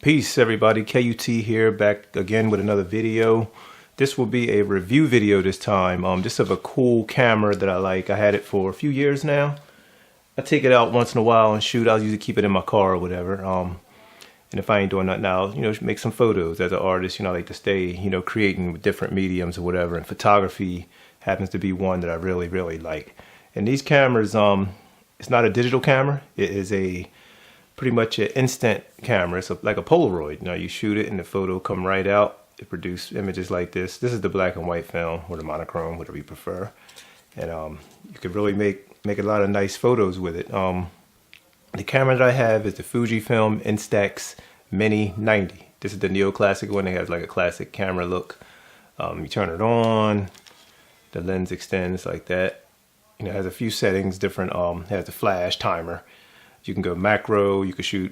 Peace everybody, KUT here, back again with another video. This will be a review video this time, just of a cool camera that I like. I had it for a few years now. I take it out once in a while and shoot. I'll usually keep it in my car or whatever. And if I ain't doing nothing now, make some photos. As an artist, I like to stay, creating with different mediums or whatever. And photography happens to be one that I really, really like. And these cameras, it's not a digital camera. It is pretty much an instant camera. It's like a Polaroid. You shoot it and the photo come right out. It produces images like this. This is the black and white film or the monochrome, whatever you prefer. And you could really make a lot of nice photos with it. The camera that I have is the Fujifilm Instax Mini 90. This is the neoclassic one. It has like a classic camera look. You turn it on, the lens extends like that. It has a few settings, different. It has a flash timer. You can go macro, you can shoot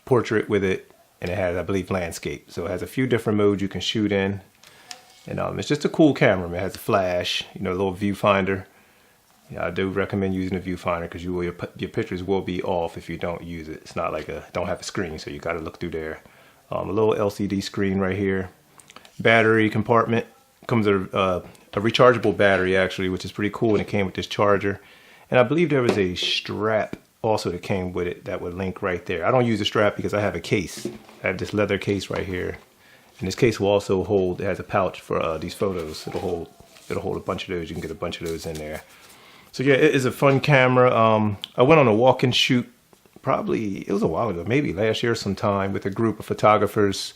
portrait with it, and it has, I believe, landscape. So it has a few different modes you can shoot in. And it's just a cool camera. It has a flash, a little viewfinder. I do recommend using a viewfinder because your pictures will be off if you don't use it. It's not like don't have a screen, so you got to look through there. A little LCD screen right here. Battery compartment. Comes with a rechargeable battery actually, which is pretty cool, and it came with this charger. And I believe there was a strap also that came with it that would link right there. I don't use a strap because I have a case. I have this leather case right here, and this case will also hold. It has a pouch for these photos. It'll hold a bunch of those. You can get a bunch of those in there. So yeah, it is a fun camera. I went on a walk and shoot. Probably it was a while ago, maybe last year sometime, with a group of photographers.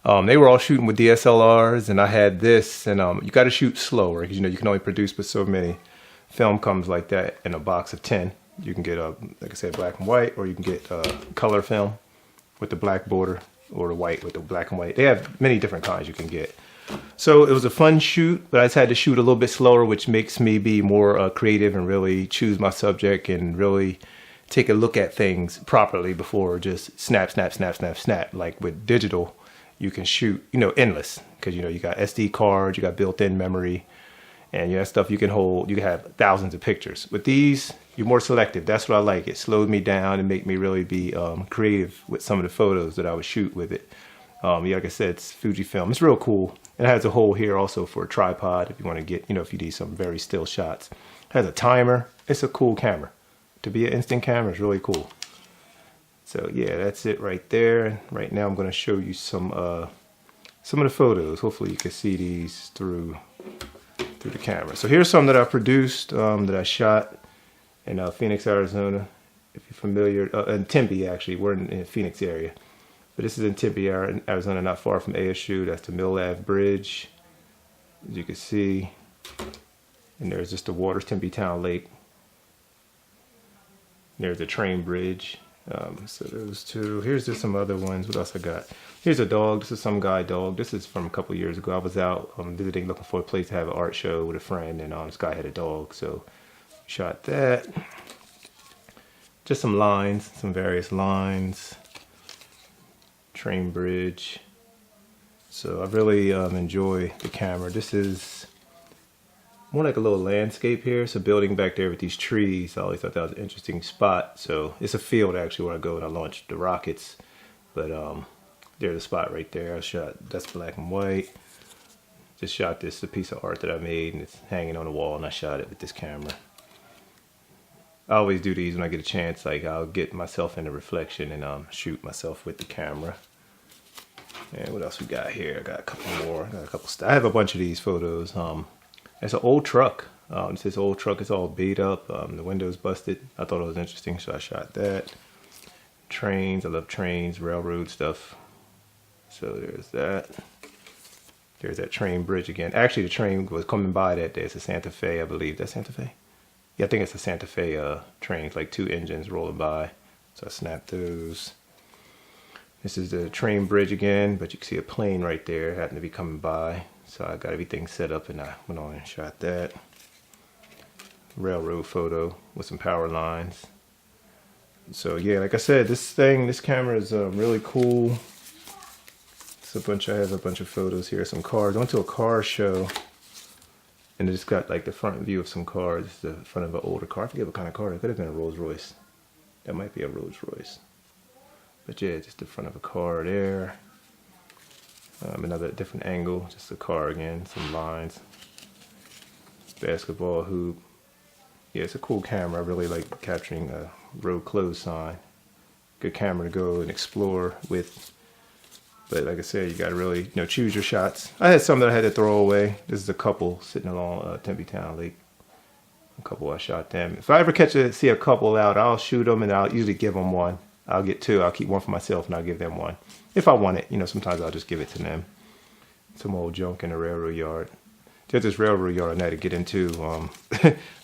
They were all shooting with DSLRs, and I had this. And you got to shoot slower because you can only produce with so many. Film comes like that in a box of 10. You can get like I said, black and white, or you can get color film with the black border, or the white with the black and white. They have many different kinds you can get. So it was a fun shoot, but I just had to shoot a little bit slower, which makes me be more creative and really choose my subject and really take a look at things properly before just snap, snap, snap, snap, snap. Like with digital, you can shoot, endless, because you got SD cards, you got built-in memory, and that stuff you can hold. You can have thousands of pictures. With these, you're more selective. That's what I like. It slowed me down and make me really be creative with some of the photos that I would shoot with it. Yeah, like I said, it's Fujifilm. It's real cool. It has a hole here also for a tripod if you want to get, if you need some very still shots. It has a timer. It's a cool camera. To be an instant camera is really cool. So yeah, that's it right there. Right now I'm going to show you some of the photos. Hopefully you can see these through the camera. So here's some that I produced, that I shot in Phoenix, Arizona. If you're familiar, in Tempe actually. We're in the Phoenix area. But this is in Tempe, Arizona, not far from ASU. That's the Mill Ave Bridge, as you can see. And there's just the water, Tempe Town Lake. There's the train bridge. So those two. Here's just some other ones. What else I got? Here's a dog. This is some guy dog. This is from a couple years ago. I was out visiting, looking for a place to have an art show with a friend, and this guy had a dog, so shot that. Just some lines, some various lines. Train bridge. So I really enjoy the camera. This is more like a little landscape here. It's a building back there with these trees. I always thought that was an interesting spot. So it's a field actually where I go and I launch the rockets. But there's a spot right there. I shot, that's black and white. Just shot this, a piece of art that I made, and it's hanging on the wall, and I shot it with this camera. I always do these when I get a chance. Like I'll get myself in the reflection and shoot myself with the camera. And what else we got here? I got a couple more. I have a bunch of these photos. It's an old truck. It's this old truck. It's all beat up. The window's busted. I thought it was interesting, so I shot that. Trains. I love trains, railroad stuff. So there's that. There's that train bridge again. Actually, the train was coming by that day. It's a Santa Fe, I believe. That's Santa Fe? Yeah, I think it's a Santa Fe train. It's like 2 engines rolling by. So I snapped those. This is the train bridge again, but you can see a plane right there. It happened to be coming by. So I got everything set up and I went on and shot that. Railroad photo with some power lines. So yeah, like I said, this camera is really cool. I have a bunch of photos here, some cars. I went to a car show and it's got like the front view of some cars. This is the front of an older car. I forget what kind of car. It could have been a Rolls Royce. That might be a Rolls Royce. But yeah, just the front of a car there. Another different angle, just a car again, some lines. Basketball hoop. Yeah, it's a cool camera. I really like capturing a road closed sign. Good camera to go and explore with. But like I said, you gotta really, choose your shots. I had some that I had to throw away. This is a couple sitting along Tempe Town Lake. A couple I shot them. If I ever see a couple out, I'll shoot them and I'll usually give them one. I'll get two. I'll keep one for myself and I'll give them one. If I want it, sometimes I'll just give it to them. Some old junk in the railroad yard. There's this railroad yard I had to get into.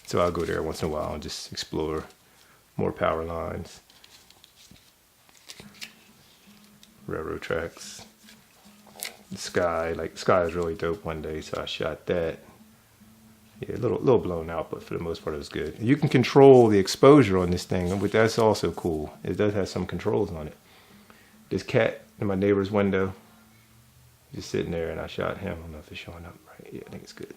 So I'll go there once in a while and just explore more power lines. Railroad tracks. The sky, the sky is really dope one day, so I shot that. Yeah, a little blown out, but for the most part it was good. You can control the exposure on this thing, but that's also cool. It does have some controls on it. This cat in my neighbor's window, just sitting there, and I shot him. I don't know if it's showing up right. Yeah, I think it's good.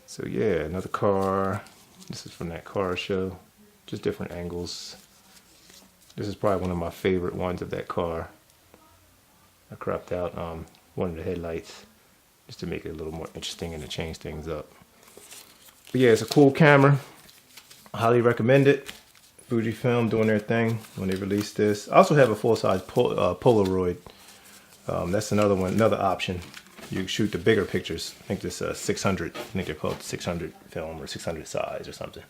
So yeah, another car. This is from that car show. Just different angles. This is probably one of my favorite ones of that car. I cropped out one of the headlights just to make it a little more interesting and to change things up. But yeah, it's a cool camera. I highly recommend it. Fujifilm doing their thing when they released this. I also have a full-size Polaroid. That's another one, another option. You can shoot the bigger pictures. I think this 600. I think they're called 600 film or 600 size or something.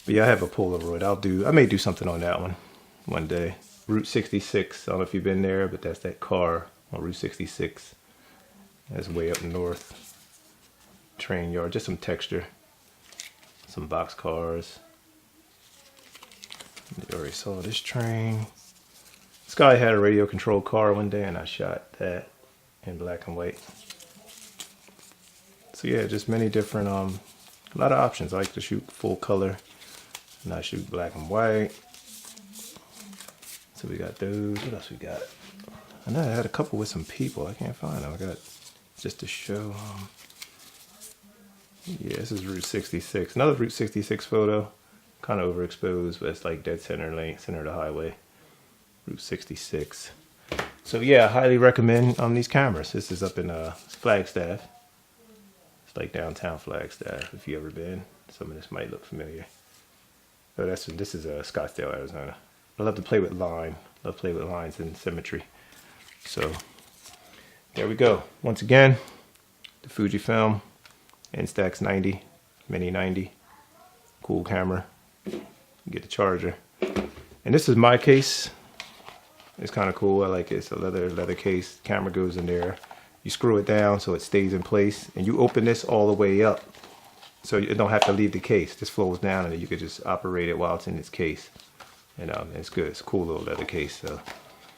But yeah, I have a Polaroid. I may do something on that one day. Route 66. I don't know if you've been there, but that's that car on Route 66. That's way up north. Train yard, just some texture. Some box cars. You already saw this train. This guy had a radio controlled car one day and I shot that in black and white. So yeah, just many different, a lot of options. I like to shoot full color and I shoot black and white. So we got those. What else we got? I know I had a couple with some people. I can't find them. I got just to show. Yeah, this is Route 66. Another Route 66 photo. Kind of overexposed, but it's like dead center lane, center of the highway. Route 66. So yeah, I highly recommend these cameras. This is up in Flagstaff. It's like downtown Flagstaff. If you ever been, some of this might look familiar. Oh, this is Scottsdale, Arizona. I love to play with line. Love to play with lines and symmetry. So there we go. Once again, the Fujifilm Instax 90, Mini 90. Cool camera. Get the charger. And this is my case. It's kind of cool. I like it. It's a leather case. Camera goes in there. You screw it down so it stays in place. And you open this all the way up. So you don't have to leave the case. This flows down and you can just operate it while it's in its case. And it's good. It's a cool little leather case. So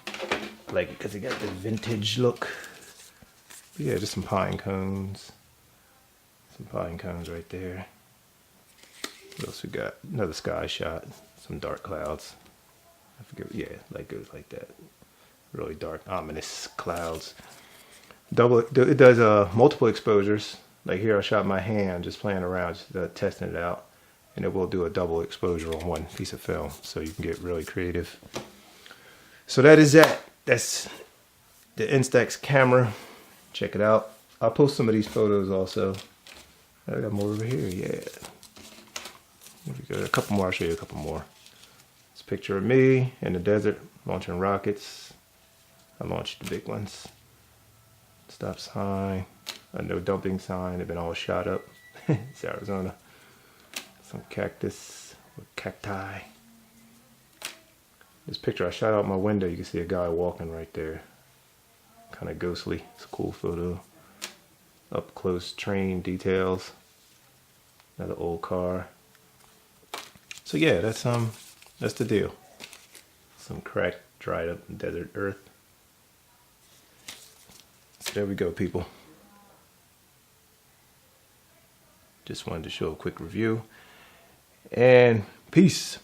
I like it because it got the vintage look. But yeah, just some pine cones. Some pine cones right there. What else we got? Another sky shot. Some dark clouds. I forget. Yeah, like goes like that. Really dark, ominous clouds. It does multiple exposures. Like here, I shot my hand, just playing around, just testing it out, and it will do a double exposure on one piece of film, so you can get really creative. So that is that. That's the Instax camera. Check it out. I'll post some of these photos also. I got more over here. Yeah. Here we go. A couple more. I'll show you a couple more. It's a picture of me in the desert launching rockets. I launched the big ones. Stop sign. A no dumping sign. They've been all shot up. It's Arizona. Some cactus or cacti. This picture I shot out my window. You can see a guy walking right there. Kind of ghostly. It's a cool photo. Up close train details. Another old car. So yeah, that's the deal. Some cracked, dried up desert earth. So there we go, people. Just wanted to show a quick review. And peace.